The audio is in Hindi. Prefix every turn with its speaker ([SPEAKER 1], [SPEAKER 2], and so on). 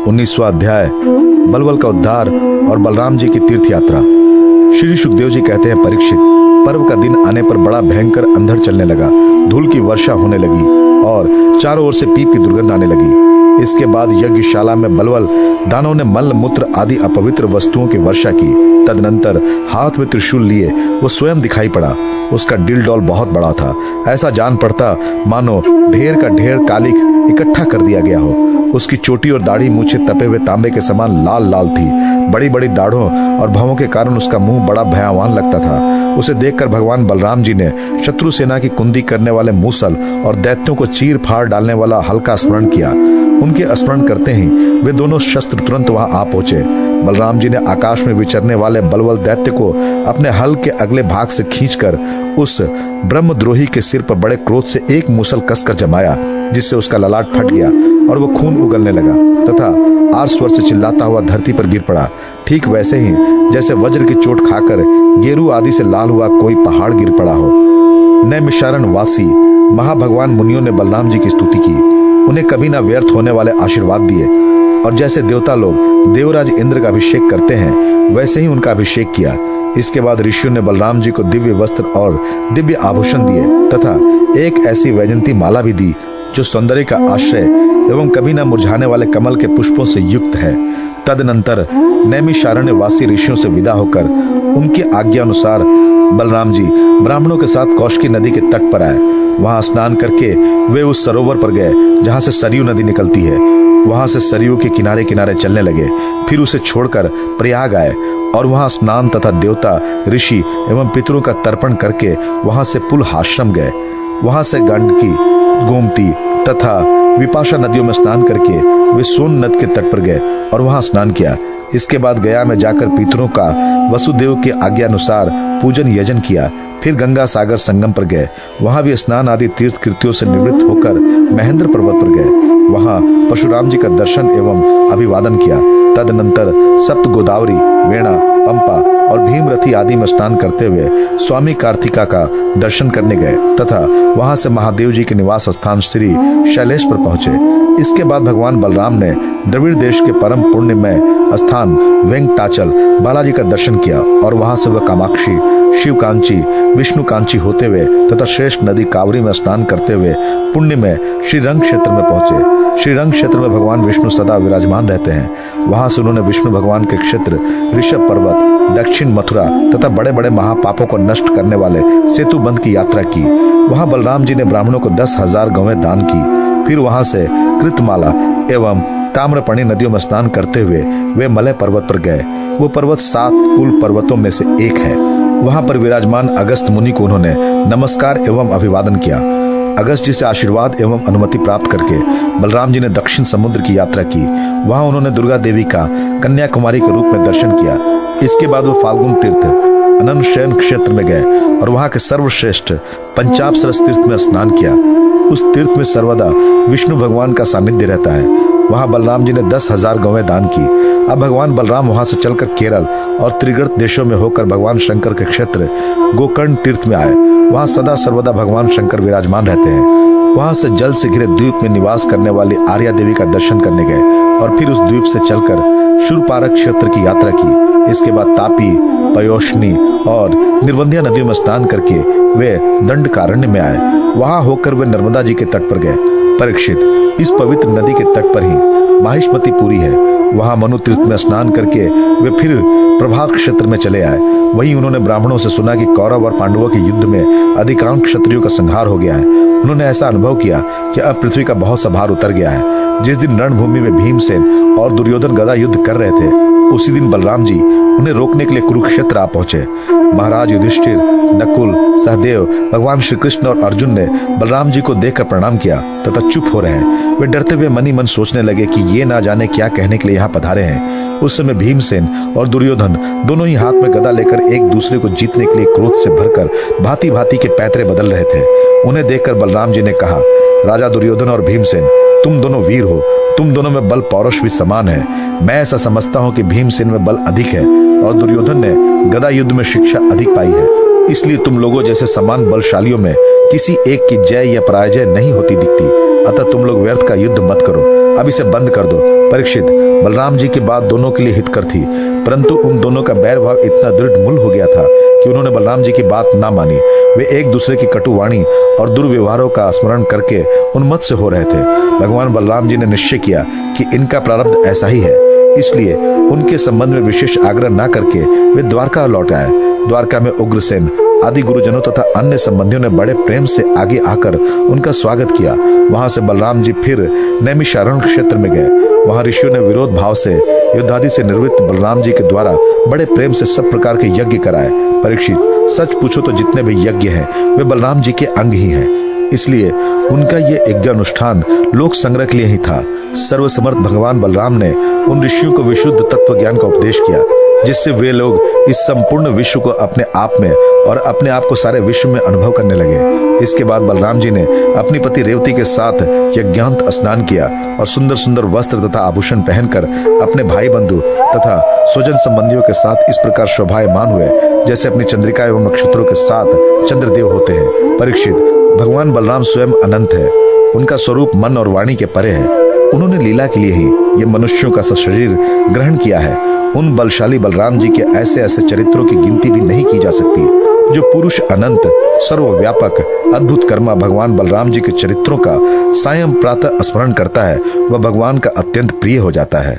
[SPEAKER 1] 19वां अध्याय, बलबल का उद्धार और बलराम जी की तीर्थ यात्रा। श्री सुखदेव जी कहते हैं, परीक्षित, पर्व का दिन आने पर बड़ा भयंकर अंधड़ चलने लगा, धूल की वर्षा होने लगी और चारों ओर से पीप की दुर्गंध आने लगी। इसके बाद यज्ञशाला में बलबल दानों ने मल मूत्र आदि अपवित्र वस्तुओं की वर्षा की। तदनंतर हाथ में त्रिशूल लिए वो स्वयं दिखाई पड़ा। उसका डिलडौल बहुत बड़ा था, ऐसा जान पड़ता मानो ढेर का ढेर कालिख इकट्ठा कर दिया गया हो। उसकी चोटी और दाढ़ी मूछें तपे हुए तांबे के समान लाल लाल थी। बड़ी बड़ी दाढ़ों और भवों के कारण उसका मुंह बड़ा भयावान लगता था। उसे देखकर भगवान बलराम जी ने शत्रु सेना की कुंदी करने वाले मूसल और दैत्यों को चीर फाड़ डालने वाला हल्का स्मरण किया। उनके स्मरण करते ही वे दोनों शस्त्र तुरंत वहां आ पहुंचे। बलराम जी ने आकाश में विचरने वाले बलवल दैत्य को अपने हल के अगले भाग से खींचकर उस ब्रह्मद्रोही के सिर पर बड़े क्रोध से एक मूसल कसकर जमाया, जिससे उसका ललाट फट गया और वो खून उगलने लगा तथा आर स्वर से चिल्लाता हुआ धरती पर गिर पड़ा। ठीक वैसे ही जैसे वज्र की चोट खाकर गेरू आदि से लाल हुआ कोई पहाड़ गिर पड़ा हो। नैमिषारण्य वासी महाभगवान मुनियों ने बलराम जी की स्तुति की, उन्हें कभी ना व्यर्थ होने वाले आशीर्वाद दिए और जैसे देवता लोग देवराज इंद्र का अभिषेक करते हैं वैसे ही उनका अभिषेक किया। इसके बाद ऋषियों ने बलराम जी को दिव्य वस्त्र और दिव्य आभूषण दिए तथा एक ऐसी वैजंती माला भी दी जो सौंदर्य का आश्रय एवं कभी न मुरझाने वाले कमल के पुष्पों से युक्त है। तदनंतर नैमिषारण्य वासी ऋषियों से विदा होकर उनकी आज्ञा अनुसार बलराम जी ब्राह्मणों के साथ कौशिकी नदी के तट पर आए। वहां स्नान करके वे उस सरोवर पर गए जहां से सरयू नदी निकलती है। वहां से सरयू के किनारे किनारे चलने लगे, फिर उसे छोड़कर प्रयाग आए और वहां स्नान तथा देवता, ऋषि एवं पितरों का तर्पण करके वहां से पुलहाश्रम गए। वहां से गंडकी, गोमती तथा विपाशा नदियों में स्नान करके वे सोन नद के तट पर गए और वहां स्नान किया। इसके बाद गया में जाकर पितरों का वसुदेव के आज्ञा अनुसार पूजन यजन किया। फिर गंगा सागर संगम पर गए, वहां भी स्नान आदि तीर्थ कृत्यों से निवृत्त होकर महेंद्र पर्वत पर गए। वहां परशुराम जी का दर्शन एवं अभिवादन किया। तदनंतर सप्त गोदावरी, वेणा, पंपा और भीमरथी आदि में स्नान करते हुए स्वामी कार्तिका का दर्शन करने गए तथा वहां से महादेव जी के निवास स्थान श्री शैलेश पर पहुंचे। इसके बाद भगवान बलराम ने द्रविड़ देश के परम पुण्यमय स्थान वेंकटाचल बालाजी का दर्शन किया और वहां से वह कामाक्षी, शिवकांची, विष्णुकांची होते हुए तथा श्रेष्ठ नदी कावरी में स्नान करते हुए पुण्य में श्रीरंग क्षेत्र में पहुंचे। श्रीरंग क्षेत्र में भगवान विष्णु सदा विराजमान रहते हैं। वहां से उन्होंने विष्णु भगवान के क्षेत्र ऋषभ पर्वत, दक्षिण मथुरा तथा बड़े बड़े महापापों को नष्ट करने वाले सेतु बंध की यात्रा की। वहां बलराम जी ने ब्राह्मणों को 10,000 गौवें दान की। फिर वहां से कृतमाला एवं ताम्रपर्णी नदियों में स्नान करते हुए वे मलय पर्वत पर गए। वो पर्वत 7 कुल पर्वतों में से एक है। वहां पर विराजमान अगस्त मुनि को उन्होंने नमस्कार एवं अभिवादन किया। अगस्त जी से आशीर्वाद एवं अनुमति प्राप्त करके बलराम जी ने दक्षिण समुद्र की यात्रा की। वहां उन्होंने दुर्गा देवी का कन्याकुमारी के रूप में दर्शन किया। इसके बाद वो फाल्गुन तीर्थ अनंत शयन क्षेत्र में गए और वहां के सर्वश्रेष्ठ पंचापसरस तीर्थ में स्नान किया। उस तीर्थ में सर्वदा विष्णु भगवान का सानिध्य रहता है। वहां बलराम जी ने 10,000 गौवें दान की। अब भगवान बलराम वहां से चलकर केरल और त्रिगर्त देशों में होकर भगवान शंकर के क्षेत्र गोकर्ण तीर्थ में आए। वहां सदा सर्वदा भगवान शंकर विराजमान रहते हैं। वहां से जल से घिरे द्वीप में निवास करने वाली आर्या देवी का दर्शन करने गए और फिर उस द्वीप से चलकर शूरपारक क्षेत्र की यात्रा की। इसके बाद तापी, पयोष्णी और निर्वंध्या नदियों में स्नान करके वे दंडकारण्य में आए। वहां होकर वे नर्मदा जी के तट पर गए। परीक्षित, इस पवित्र नदी के तट पर ही माहिष्मती पुरी है। वहां मनु तीर्थ में स्नान करके वे फिर प्रभाग क्षेत्र में चले आए। वहीं उन्होंने ब्राह्मणों से सुना कि कौरव और पांडवों के युद्ध में अधिकांश क्षत्रियों का संहार हो गया है। उन्होंने ऐसा अनुभव किया कि अब पृथ्वी का बहुत सा भार उतर गया है। जिस दिन रणभूमि में भीमसेन और दुर्योधन गदा युद्ध कर रहे थे, उसी दिन बलराम जी उन्हें रोकने के लिए कुरुक्षेत्र आ पहुंचे। महाराज युधिष्ठिर, नकुल, सहदेव, भगवान श्री कृष्ण और अर्जुन ने बलराम जी को देखकर प्रणाम किया तथा चुप हो रहे हैं। वे डरते हुए मन ही मन सोचने लगे कि ये ना जाने क्या कहने के लिए यहाँ पधारे हैं। उस समय भीमसेन और दुर्योधन दोनों ही हाथ में गदा लेकर एक दूसरे को जीतने के लिए क्रोध से भरकर भांति भांति के पैतरे बदल रहे थे। उन्हें देखकर बलराम जी ने कहा, राजा दुर्योधन और भीमसेन, तुम दोनों वीर हो, तुम दोनों में बल पौरुष भी समान है। मैं ऐसा समझता हूँ कि भीमसेन में बल अधिक है और दुर्योधन ने गदा युद्ध में शिक्षा अधिक पाई है। इसलिए तुम लोगों जैसे समान बलशालियों में किसी एक की जय या पराजय नहीं होती दिखती। अतः तुम लोग व्यर्थ का युद्ध मत करो, अब इसे बंद कर दो। परीक्षित, बलराम जी की बात दोनों के लिए हितकर थी, परंतु उन दोनों का बैर भाव इतना दृढ़ मूल हो गया था कि उन्होंने बलराम जी की बात ना मानी। वे एक दूसरे की कटुवाणी और दुर्व्यवहारों का स्मरण करके उन्मत्त से हो रहे थे। भगवान बलराम जी ने निश्चय किया कि इनका प्रारब्ध ऐसा ही है, इसलिए उनके संबंध में विशेष आग्रह न करके वे द्वारका लौट आए। द्वारका में उग्रसेन आदि गुरुजनों तथा अन्य संबंधियों ने बड़े प्रेम से आगे आकर उनका स्वागत किया। वहां से बलराम जी फिर नैमिषारण्य क्षेत्र में गए। वहां ऋषियों ने विरोध भाव से युद्धादि से निर्वृत्त बलराम जी के द्वारा बड़े प्रेम से सब प्रकार के यज्ञ कराए। परीक्षित, सच पूछो तो जितने भी यज्ञ हैं वे बलराम जी के अंग ही हैं, इसलिए उनका ये यज्ञानुष्ठान लोक संग्रह के लिए ही था। सर्वसमर्थ भगवान बलराम ने उन ऋषियों को विशुद्ध तत्व ज्ञान का उपदेश किया, जिससे वे लोग इस संपूर्ण विश्व को अपने आप में और अपने आप को सारे विश्व में अनुभव करने लगे। इसके बाद बलराम जी ने अपनी पति रेवती के साथ यज्ञांत स्नान किया और सुंदर सुंदर वस्त्र तथा आभूषण पहनकर अपने भाई बंधु तथा स्वजन संबंधियों के साथ इस प्रकार शोभायमान हुए जैसे अपनी चंद्रिका एवं नक्षत्रों के साथ चंद्रदेव होते हैं। परीक्षित, भगवान बलराम स्वयं अनंत है, उनका स्वरूप मन और वाणी के परे है। उन्होंने लीला के लिए ही ये मनुष्यों का शरीर ग्रहण किया है। उन बलशाली बलराम जी के ऐसे ऐसे चरित्रों की गिनती भी नहीं की जा सकती। जो पुरुष अनंत सर्वव्यापक अद्भुत कर्मा भगवान बलराम जी के चरित्रों का सायं प्रातः स्मरण करता है, वह भगवान का अत्यंत प्रिय हो जाता है।